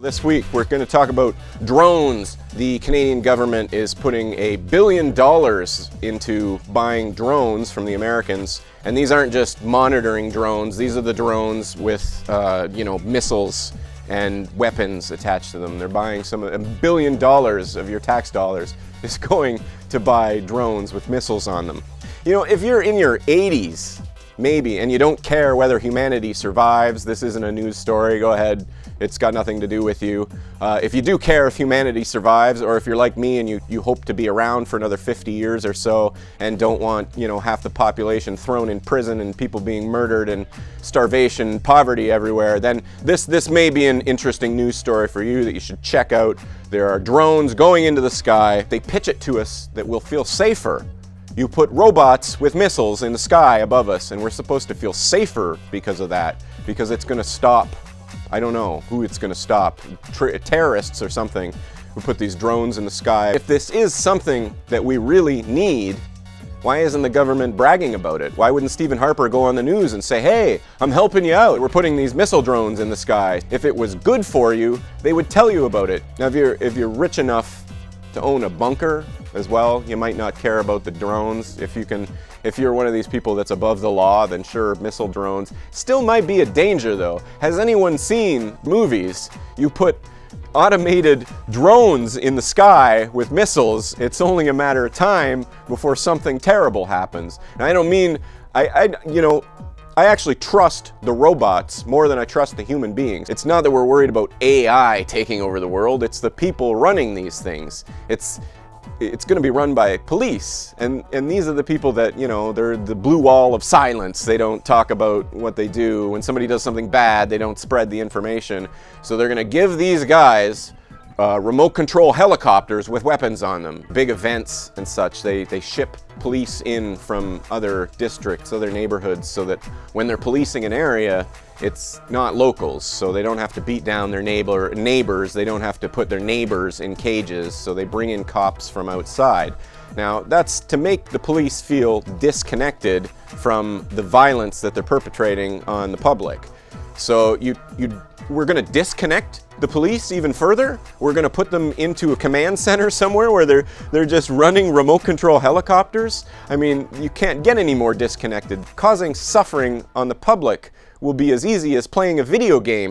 This week we're going to talk about drones. The Canadian government is putting $1 billion into buying drones from the Americans, and these aren't just monitoring drones. These are the drones with missiles and weapons attached to them. They're buying $1 billion of your tax dollars is going to buy drones with missiles on them. You know, if you're in your 80s maybe and you don't care whether humanity survives, this isn't a news story, go ahead. It's got nothing to do with you. If you do care if humanity survives, or if you're like me and you hope to be around for another 50 years or so and don't want, half the population thrown in prison and people being murdered and starvation, poverty everywhere, then this may be an interesting news story for you that you should check out. There are drones going into the sky. They pitch it to us that we'll feel safer. You put robots with missiles in the sky above us, and we're supposed to feel safer because of that, because it's going to stop, I don't know who it's going to stop, terrorists or something who put these drones in the sky. If this is something that we really need, why isn't the government bragging about it? Why wouldn't Stephen Harper go on the news and say, hey, I'm helping you out, we're putting these missile drones in the sky. If it was good for you, they would tell you about it. Now if you're rich enough to own a bunker as well, you might not care about the drones. If you're one of these people that's above the law, then sure, missile drones. Still might be a danger though. Has anyone seen movies? You put automated drones in the sky with missiles, it's only a matter of time before something terrible happens. And I don't mean, I actually trust the robots more than I trust the human beings. It's not that we're worried about AI taking over the world, it's the people running these things. It's going to be run by police, and these are the people that, they're the blue wall of silence. They don't talk about what they do. When somebody does something bad, they don't spread the information. So they're going to give these guys remote control helicopters with weapons on them. Big events and such, they ship police in from other districts, other neighborhoods, so that when they're policing an area, it's not locals, so they don't have to beat down their neighbors, they don't have to put their neighbors in cages, so they bring in cops from outside. Now, that's to make the police feel disconnected from the violence that they're perpetrating on the public. So we're going to disconnect the police even further? We're going to put them into a command center somewhere where they're just running remote control helicopters? I mean, you can't get any more disconnected. Causing suffering on the public will be as easy as playing a video game.